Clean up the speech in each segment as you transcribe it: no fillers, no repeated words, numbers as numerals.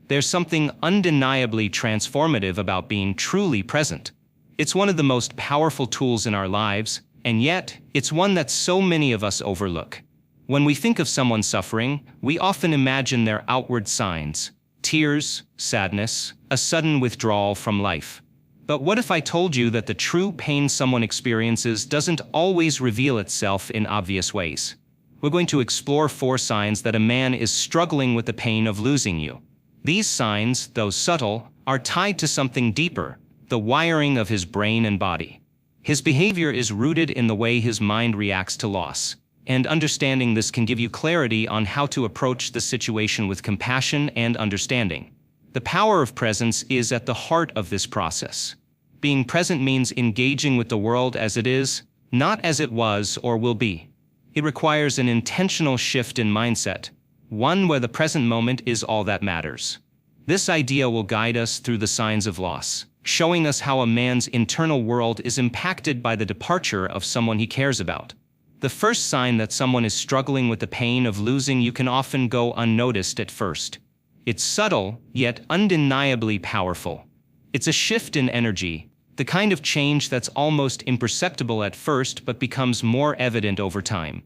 There's something undeniably transformative about being truly present. It's one of the most powerful tools in our lives, and yet, it's one that so many of us overlook. When we think of someone suffering, we often imagine their outward signs: tears, sadness, a sudden withdrawal from life. But what if I told you that the true pain someone experiences doesn't always reveal itself in obvious ways? We're going to explore 4 signs that a man is struggling with the pain of losing you. These signs, though subtle, are tied to something deeper: the wiring of his brain and body. His behavior is rooted in the way his mind reacts to loss, and understanding this can give you clarity on how to approach the situation with compassion and understanding. The power of presence is at the heart of this process. Being present means engaging with the world as it is, not as it was or will be. It requires an intentional shift in mindset, one where the present moment is all that matters. This idea will guide us through the signs of loss, showing us how a man's internal world is impacted by the departure of someone he cares about. The first sign that someone is struggling with the pain of losing you can often go unnoticed at first. It's subtle, yet undeniably powerful. It's a shift in energy, the kind of change that's almost imperceptible at first but becomes more evident over time.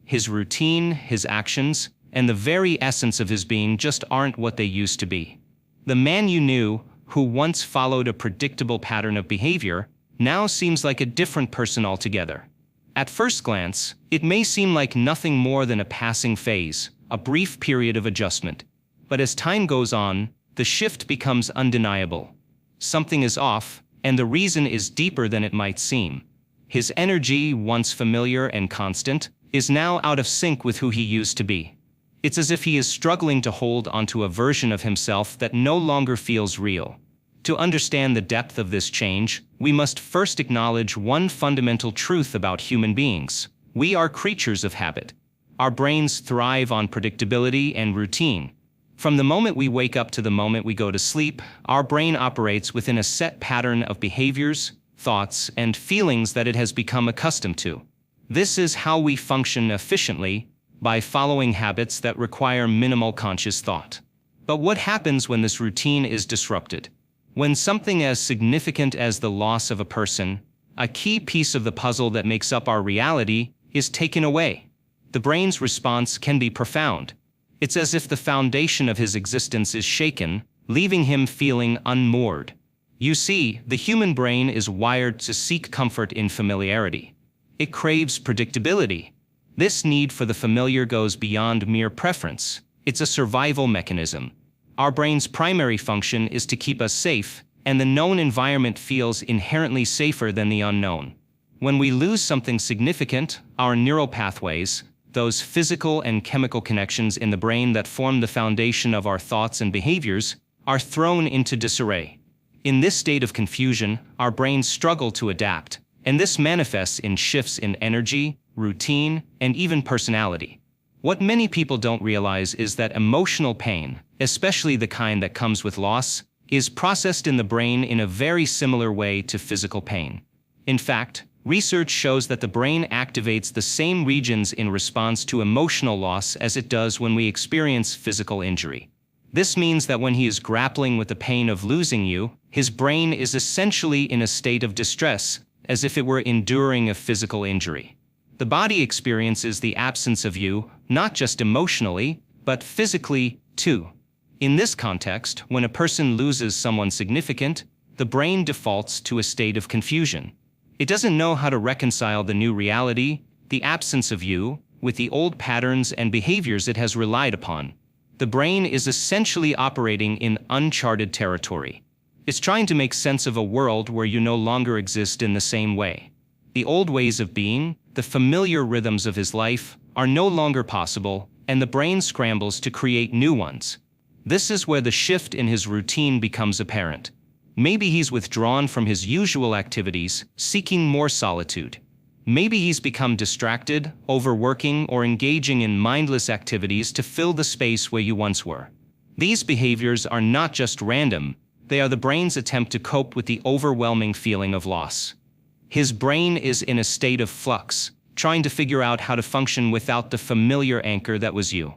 His routine, his actions, and the very essence of his being just aren't what they used to be. The man you knew, who once followed a predictable pattern of behavior, now seems like a different person altogether. At first glance, it may seem like nothing more than a passing phase, a brief period of adjustment. But as time goes on, the shift becomes undeniable. Something is off, and the reason is deeper than it might seem. His energy, once familiar and constant, is now out of sync with who he used to be. It's as if he is struggling to hold onto a version of himself that no longer feels real. To understand the depth of this change, we must first acknowledge one fundamental truth about human beings: we are creatures of habit. Our brains thrive on predictability and routine. From the moment we wake up to the moment we go to sleep, our brain operates within a set pattern of behaviors, thoughts, and feelings that it has become accustomed to. This is how we function efficiently, by following habits that require minimal conscious thought. But what happens when this routine is disrupted? When something as significant as the loss of a person, a key piece of the puzzle that makes up our reality, is taken away, the brain's response can be profound. It's as if the foundation of his existence is shaken, leaving him feeling unmoored. You see, the human brain is wired to seek comfort in familiarity. It craves predictability. This need for the familiar goes beyond mere preference. It's a survival mechanism. Our brain's primary function is to keep us safe, and the known environment feels inherently safer than the unknown. When we lose something significant, our neural pathways, those physical and chemical connections in the brain that form the foundation of our thoughts and behaviors, are thrown into disarray. In this state of confusion, our brains struggle to adapt, and this manifests in shifts in energy, routine, and even personality. What many people don't realize is that emotional pain, especially the kind that comes with loss, is processed in the brain in a very similar way to physical pain. In fact, research shows that the brain activates the same regions in response to emotional loss as it does when we experience physical injury. This means that when he is grappling with the pain of losing you, his brain is essentially in a state of distress, as if it were enduring a physical injury. The body experiences the absence of you, not just emotionally, but physically, too. In this context, when a person loses someone significant, the brain defaults to a state of confusion. It doesn't know how to reconcile the new reality, the absence of you, with the old patterns and behaviors it has relied upon. The brain is essentially operating in uncharted territory. It's trying to make sense of a world where you no longer exist in the same way. The old ways of being, the familiar rhythms of his life, are no longer possible, and the brain scrambles to create new ones. This is where the shift in his routine becomes apparent. Maybe he's withdrawn from his usual activities, seeking more solitude. Maybe he's become distracted, overworking, or engaging in mindless activities to fill the space where you once were. These behaviors are not just random, they are the brain's attempt to cope with the overwhelming feeling of loss. His brain is in a state of flux, trying to figure out how to function without the familiar anchor that was you.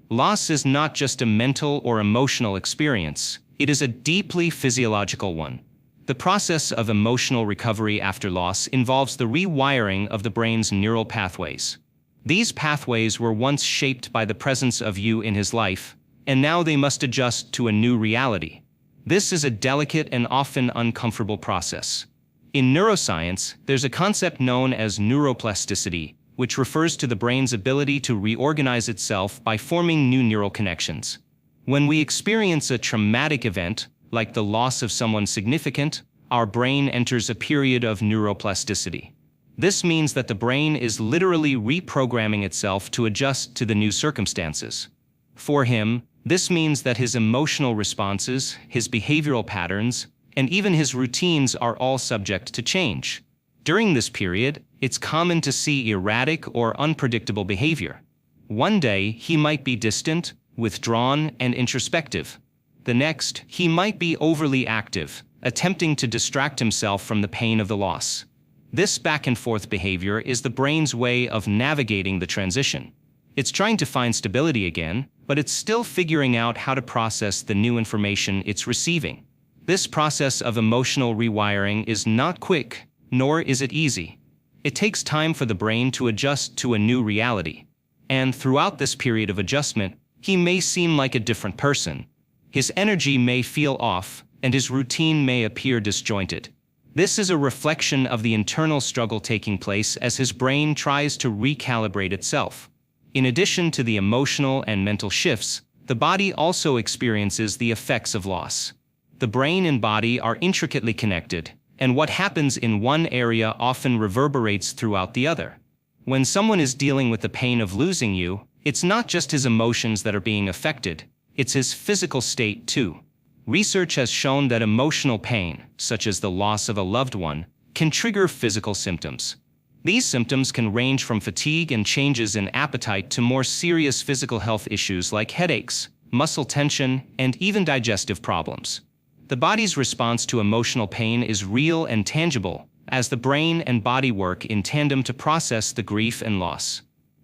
Loss is not just a mental or emotional experience, it is a deeply physiological one. The process of emotional recovery after loss involves the rewiring of the brain's neural pathways. These pathways were once shaped by the presence of you in his life, and now they must adjust to a new reality. This is a delicate and often uncomfortable process. In neuroscience, there's a concept known as neuroplasticity, which refers to the brain's ability to reorganize itself by forming new neural connections. When we experience a traumatic event, like the loss of someone significant, our brain enters a period of neuroplasticity. This means that the brain is literally reprogramming itself to adjust to the new circumstances. For him, this means that his emotional responses, his behavioral patterns, and even his routines are all subject to change. During this period, it's common to see erratic or unpredictable behavior. One day, he might be distant, withdrawn, and introspective. The next, he might be overly active, attempting to distract himself from the pain of the loss. This back-and-forth behavior is the brain's way of navigating the transition. It's trying to find stability again, but it's still figuring out how to process the new information it's receiving. This process of emotional rewiring is not quick, nor is it easy. It takes time for the brain to adjust to a new reality. And throughout this period of adjustment, he may seem like a different person. His energy may feel off, and his routine may appear disjointed. This is a reflection of the internal struggle taking place as his brain tries to recalibrate itself. In addition to the emotional and mental shifts, the body also experiences the effects of loss. The brain and body are intricately connected, and what happens in one area often reverberates throughout the other. When someone is dealing with the pain of losing you, it's not just his emotions that are being affected, it's his physical state too. Research has shown that emotional pain, such as the loss of a loved one, can trigger physical symptoms. These symptoms can range from fatigue and changes in appetite to more serious physical health issues like headaches, muscle tension, and even digestive problems. The body's response to emotional pain is real and tangible, as the brain and body work in tandem to process the grief and loss.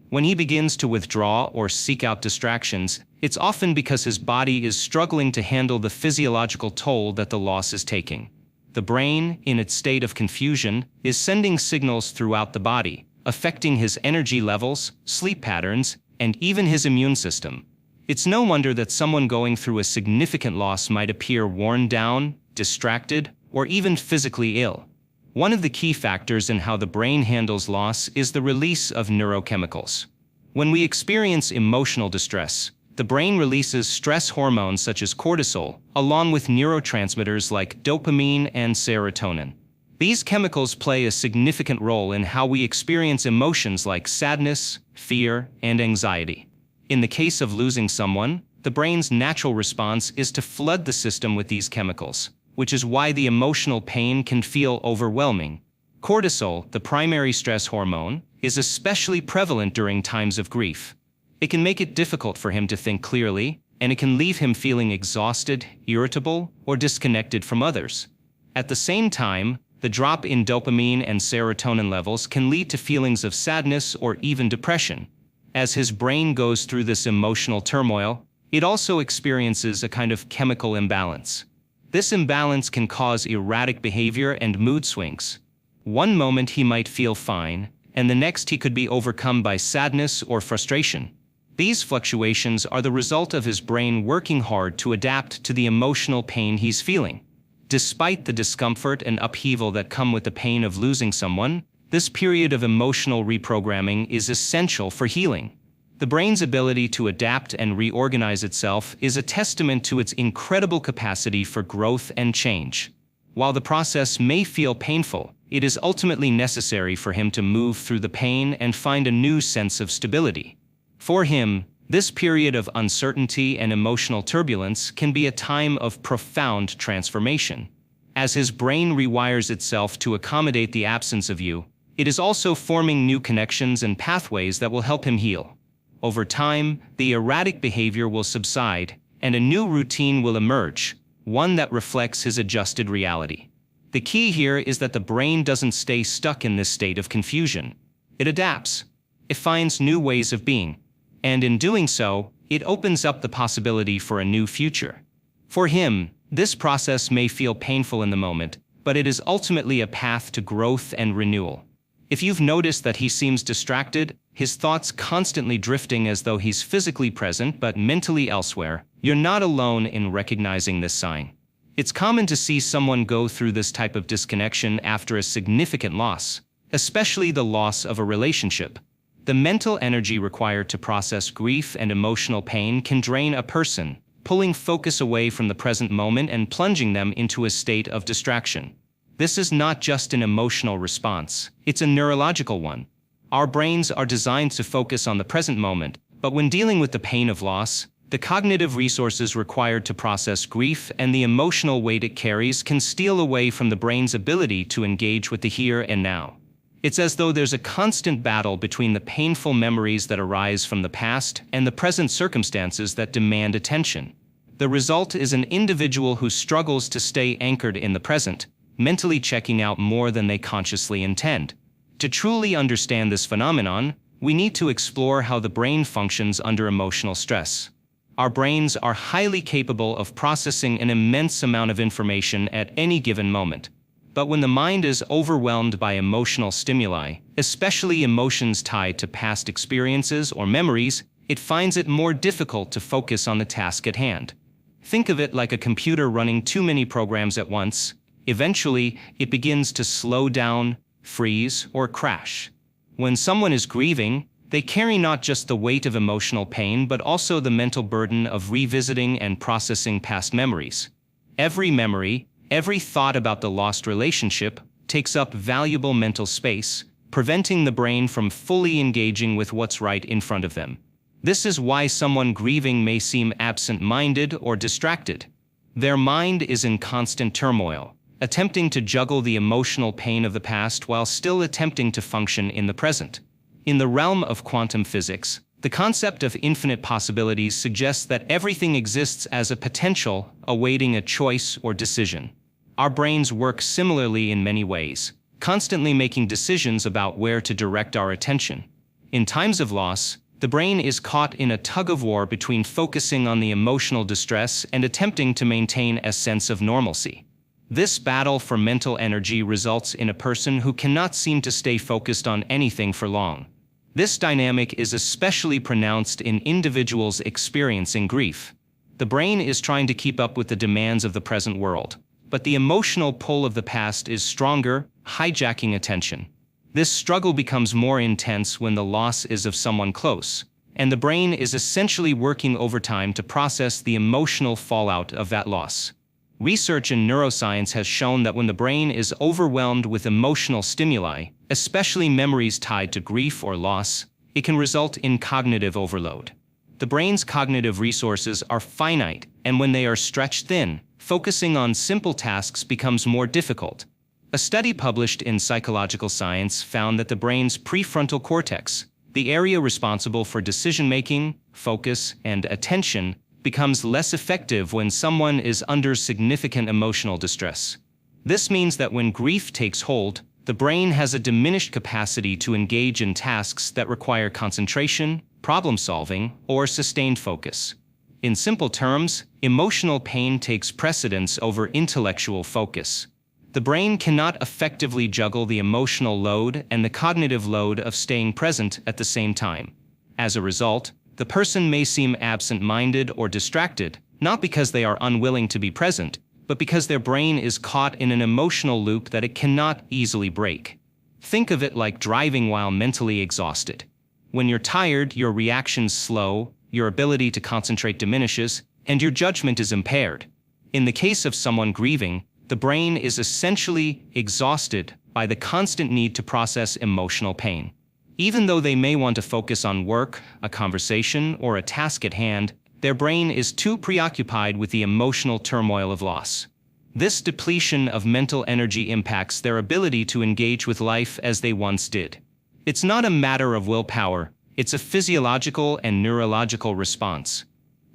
When he begins to withdraw or seek out distractions, it's often because his body is struggling to handle the physiological toll that the loss is taking. The brain, in its state of confusion, is sending signals throughout the body, affecting his energy levels, sleep patterns, and even his immune system. It's no wonder that someone going through a significant loss might appear worn down, distracted, or even physically ill. One of the key factors in how the brain handles loss is the release of neurochemicals. When we experience emotional distress, the brain releases stress hormones such as cortisol, along with neurotransmitters like dopamine and serotonin. These chemicals play a significant role in how we experience emotions like sadness, fear, and anxiety. In the case of losing someone, the brain's natural response is to flood the system with these chemicals, which is why the emotional pain can feel overwhelming. Cortisol, the primary stress hormone, is especially prevalent during times of grief. It can make it difficult for him to think clearly, and it can leave him feeling exhausted, irritable, or disconnected from others. At the same time, the drop in dopamine and serotonin levels can lead to feelings of sadness or even depression. As his brain goes through this emotional turmoil, it also experiences a kind of chemical imbalance. This imbalance can cause erratic behavior and mood swings. One moment he might feel fine, and the next he could be overcome by sadness or frustration. These fluctuations are the result of his brain working hard to adapt to the emotional pain he's feeling. Despite the discomfort and upheaval that come with the pain of losing someone, this period of emotional reprogramming is essential for healing. The brain's ability to adapt and reorganize itself is a testament to its incredible capacity for growth and change. While the process may feel painful, it is ultimately necessary for him to move through the pain and find a new sense of stability. For him, this period of uncertainty and emotional turbulence can be a time of profound transformation. As his brain rewires itself to accommodate the absence of you, it is also forming new connections and pathways that will help him heal. Over time, the erratic behavior will subside, and a new routine will emerge, one that reflects his adjusted reality. The key here is that the brain doesn't stay stuck in this state of confusion. It adapts. It finds new ways of being. And in doing so, it opens up the possibility for a new future. For him, this process may feel painful in the moment, but it is ultimately a path to growth and renewal. If you've noticed that he seems distracted, his thoughts constantly drifting as though he's physically present but mentally elsewhere, you're not alone in recognizing this sign. It's common to see someone go through this type of disconnection after a significant loss, especially the loss of a relationship. The mental energy required to process grief and emotional pain can drain a person, pulling focus away from the present moment and plunging them into a state of distraction. This is not just an emotional response, it's a neurological one. Our brains are designed to focus on the present moment, but when dealing with the pain of loss, the cognitive resources required to process grief and the emotional weight it carries can steal away from the brain's ability to engage with the here and now. It's as though there's a constant battle between the painful memories that arise from the past and the present circumstances that demand attention. The result is an individual who struggles to stay anchored in the present, mentally checking out more than they consciously intend. To truly understand this phenomenon, we need to explore how the brain functions under emotional stress. Our brains are highly capable of processing an immense amount of information at any given moment. But when the mind is overwhelmed by emotional stimuli, especially emotions tied to past experiences or memories, it finds it more difficult to focus on the task at hand. Think of it like a computer running too many programs at once. Eventually, it begins to slow down, freeze, or crash. When someone is grieving, they carry not just the weight of emotional pain but also the mental burden of revisiting and processing past memories. Every memory, every thought about the lost relationship takes up valuable mental space, preventing the brain from fully engaging with what's right in front of them. This is why someone grieving may seem absent-minded or distracted. Their mind is in constant turmoil, attempting to juggle the emotional pain of the past while still attempting to function in the present. In the realm of quantum physics, the concept of infinite possibilities suggests that everything exists as a potential, awaiting a choice or decision. Our brains work similarly in many ways, constantly making decisions about where to direct our attention. In times of loss, the brain is caught in a tug-of-war between focusing on the emotional distress and attempting to maintain a sense of normalcy. This battle for mental energy results in a person who cannot seem to stay focused on anything for long. This dynamic is especially pronounced in individuals experiencing grief. The brain is trying to keep up with the demands of the present world, but the emotional pull of the past is stronger, hijacking attention. This struggle becomes more intense when the loss is of someone close, and the brain is essentially working overtime to process the emotional fallout of that loss. Research in neuroscience has shown that when the brain is overwhelmed with emotional stimuli, especially memories tied to grief or loss, it can result in cognitive overload. The brain's cognitive resources are finite, and when they are stretched thin, focusing on simple tasks becomes more difficult. A study published in Psychological Science found that the brain's prefrontal cortex, the area responsible for decision-making, focus, and attention, becomes less effective when someone is under significant emotional distress. This means that when grief takes hold, the brain has a diminished capacity to engage in tasks that require concentration, problem-solving, or sustained focus. In simple terms, emotional pain takes precedence over intellectual focus. The brain cannot effectively juggle the emotional load and the cognitive load of staying present at the same time. As a result, the person may seem absent-minded or distracted, not because they are unwilling to be present, but because their brain is caught in an emotional loop that it cannot easily break. Think of it like driving while mentally exhausted. When you're tired, your reactions slow, your ability to concentrate diminishes, and your judgment is impaired. In the case of someone grieving, the brain is essentially exhausted by the constant need to process emotional pain. Even though they may want to focus on work, a conversation, or a task at hand, their brain is too preoccupied with the emotional turmoil of loss. This depletion of mental energy impacts their ability to engage with life as they once did. It's not a matter of willpower, it's a physiological and neurological response.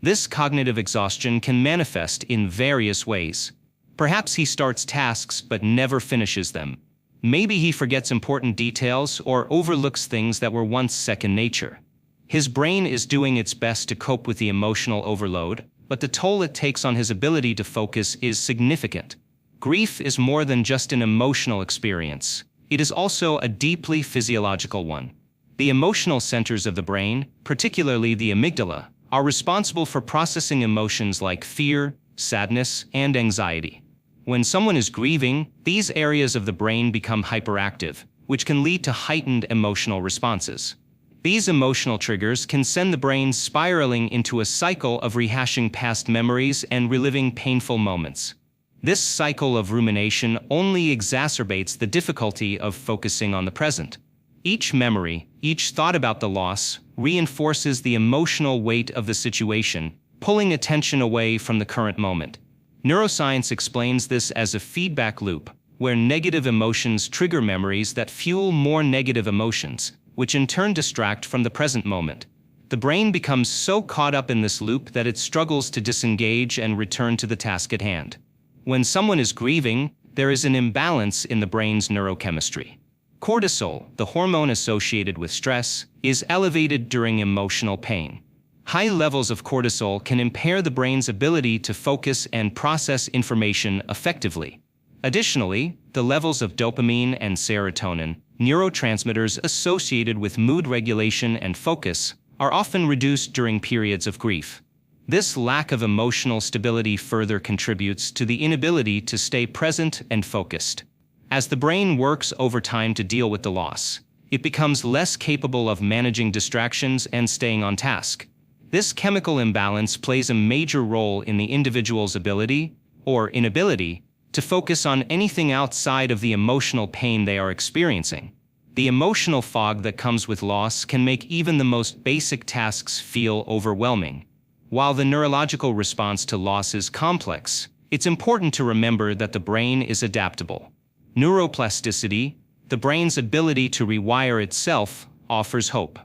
This cognitive exhaustion can manifest in various ways. Perhaps he starts tasks but never finishes them. Maybe he forgets important details or overlooks things that were once second nature. His brain is doing its best to cope with the emotional overload, but the toll it takes on his ability to focus is significant. Grief is more than just an emotional experience. It is also a deeply physiological one. The emotional centers of the brain, particularly the amygdala, are responsible for processing emotions like fear, sadness, and anxiety. When someone is grieving, these areas of the brain become hyperactive, which can lead to heightened emotional responses. These emotional triggers can send the brain spiraling into a cycle of rehashing past memories and reliving painful moments. This cycle of rumination only exacerbates the difficulty of focusing on the present. Each memory, each thought about the loss, reinforces the emotional weight of the situation, pulling attention away from the current moment. Neuroscience explains this as a feedback loop, where negative emotions trigger memories that fuel more negative emotions, which in turn distract from the present moment. The brain becomes so caught up in this loop that it struggles to disengage and return to the task at hand. When someone is grieving, there is an imbalance in the brain's neurochemistry. Cortisol, the hormone associated with stress, is elevated during emotional pain. High levels of cortisol can impair the brain's ability to focus and process information effectively. Additionally, the levels of dopamine and serotonin, neurotransmitters associated with mood regulation and focus, are often reduced during periods of grief. This lack of emotional stability further contributes to the inability to stay present and focused. As the brain works overtime to deal with the loss, it becomes less capable of managing distractions and staying on task. This chemical imbalance plays a major role in the individual's ability, or inability, to focus on anything outside of the emotional pain they are experiencing. The emotional fog that comes with loss can make even the most basic tasks feel overwhelming. While the neurological response to loss is complex, it's important to remember that the brain is adaptable. Neuroplasticity, the brain's ability to rewire itself, offers hope.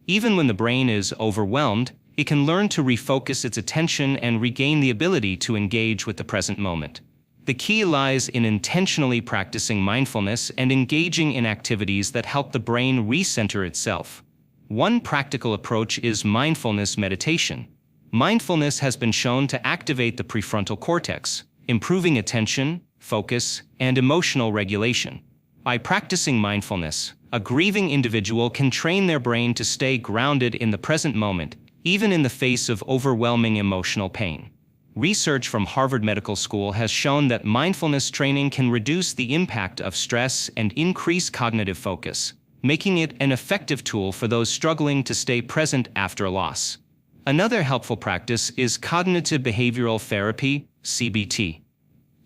Even when the brain is overwhelmed, it can learn to refocus its attention and regain the ability to engage with the present moment. The key lies in intentionally practicing mindfulness and engaging in activities that help the brain recenter itself. One practical approach is mindfulness meditation. Mindfulness has been shown to activate the prefrontal cortex, improving attention, focus, and emotional regulation. By practicing mindfulness, a grieving individual can train their brain to stay grounded in the present moment, even in the face of overwhelming emotional pain. Research from Harvard Medical School has shown that mindfulness training can reduce the impact of stress and increase cognitive focus, making it an effective tool for those struggling to stay present after a loss. Another helpful practice is cognitive behavioral therapy, CBT.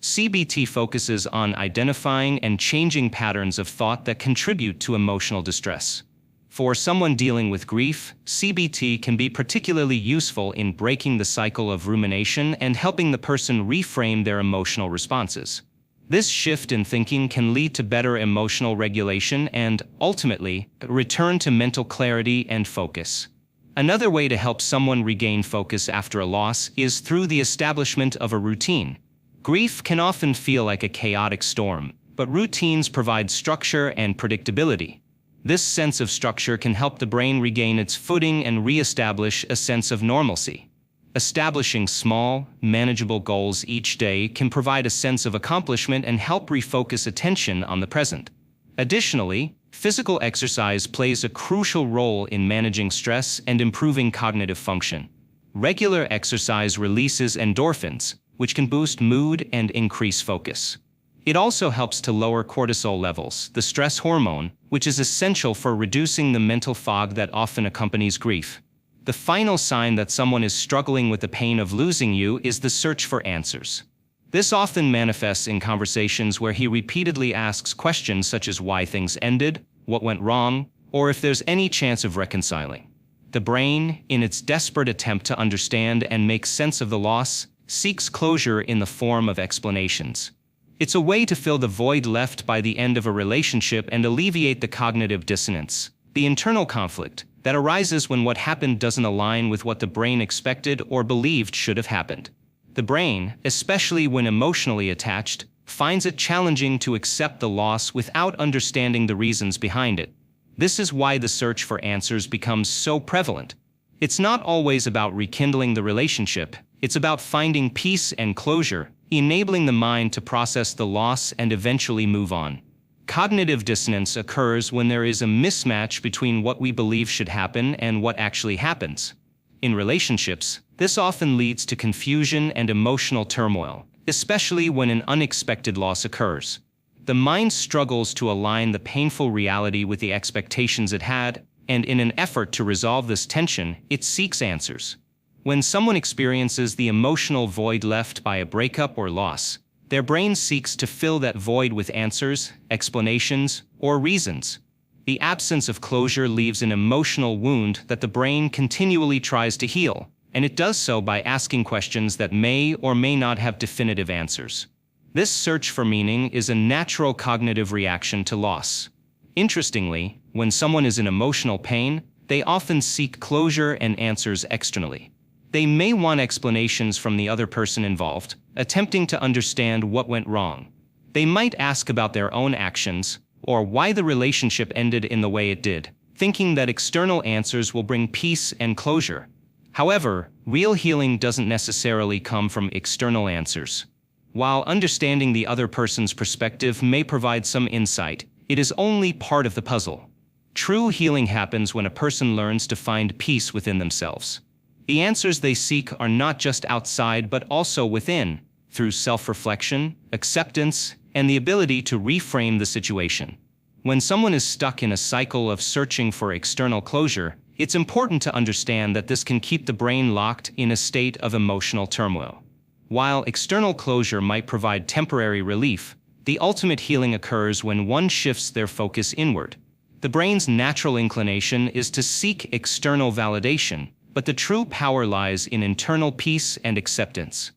CBT focuses on identifying and changing patterns of thought that contribute to emotional distress. For someone dealing with grief, CBT can be particularly useful in breaking the cycle of rumination and helping the person reframe their emotional responses. This shift in thinking can lead to better emotional regulation and, ultimately, return to mental clarity and focus. Another way to help someone regain focus after a loss is through the establishment of a routine. Grief can often feel like a chaotic storm, but routines provide structure and predictability. This sense of structure can help the brain regain its footing and re-establish a sense of normalcy. Establishing small, manageable goals each day can provide a sense of accomplishment and help refocus attention on the present. Additionally, physical exercise plays a crucial role in managing stress and improving cognitive function. Regular exercise releases endorphins, which can boost mood and increase focus. It also helps to lower cortisol levels, the stress hormone, which is essential for reducing the mental fog that often accompanies grief. The final sign that someone is struggling with the pain of losing you is the search for answers. This often manifests in conversations where he repeatedly asks questions such as why things ended, what went wrong, or if there's any chance of reconciling. The brain, in its desperate attempt to understand and make sense of the loss, seeks closure in the form of explanations. It's a way to fill the void left by the end of a relationship and alleviate the cognitive dissonance, the internal conflict, that arises when what happened doesn't align with what the brain expected or believed should have happened. The brain, especially when emotionally attached, finds it challenging to accept the loss without understanding the reasons behind it. This is why the search for answers becomes so prevalent. It's not always about rekindling the relationship, it's about finding peace and closure, enabling the mind to process the loss and eventually move on. Cognitive dissonance occurs when there is a mismatch between what we believe should happen and what actually happens. In relationships, this often leads to confusion and emotional turmoil, especially when an unexpected loss occurs. The mind struggles to align the painful reality with the expectations it had, and in an effort to resolve this tension, it seeks answers. When someone experiences the emotional void left by a breakup or loss, their brain seeks to fill that void with answers, explanations, or reasons. The absence of closure leaves an emotional wound that the brain continually tries to heal, and it does so by asking questions that may or may not have definitive answers. This search for meaning is a natural cognitive reaction to loss. Interestingly, when someone is in emotional pain, they often seek closure and answers externally. They may want explanations from the other person involved, attempting to understand what went wrong. They might ask about their own actions, or why the relationship ended in the way it did, thinking that external answers will bring peace and closure. However, real healing doesn't necessarily come from external answers. While understanding the other person's perspective may provide some insight, it is only part of the puzzle. True healing happens when a person learns to find peace within themselves. The answers they seek are not just outside but also within, through self-reflection, acceptance, and the ability to reframe the situation. When someone is stuck in a cycle of searching for external closure, it's important to understand that this can keep the brain locked in a state of emotional turmoil. While external closure might provide temporary relief, the ultimate healing occurs when one shifts their focus inward. The brain's natural inclination is to seek external validation, but the true power lies in internal peace and acceptance.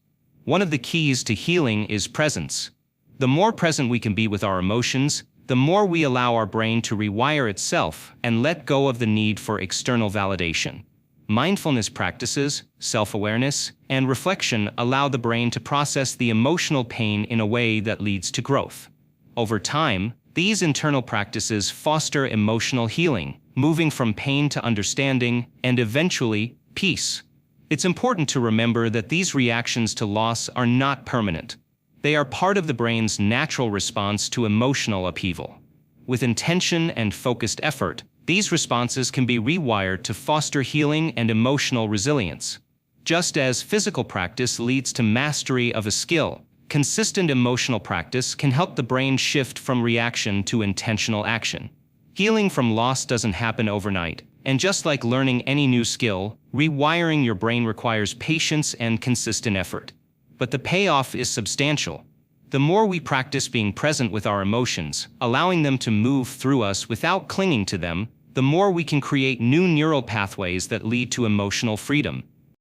One of the keys to healing is presence. The more present we can be with our emotions, the more we allow our brain to rewire itself and let go of the need for external validation. Mindfulness practices, self-awareness, and reflection allow the brain to process the emotional pain in a way that leads to growth. Over time, these internal practices foster emotional healing, moving from pain to understanding, and eventually, peace. It's important to remember that these reactions to loss are not permanent. They are part of the brain's natural response to emotional upheaval. With intention and focused effort, these responses can be rewired to foster healing and emotional resilience. Just as physical practice leads to mastery of a skill, consistent emotional practice can help the brain shift from reaction to intentional action. Healing from loss doesn't happen overnight, and just like learning any new skill, rewiring your brain requires patience and consistent effort. But the payoff is substantial. The more we practice being present with our emotions, allowing them to move through us without clinging to them, the more we can create new neural pathways that lead to emotional freedom.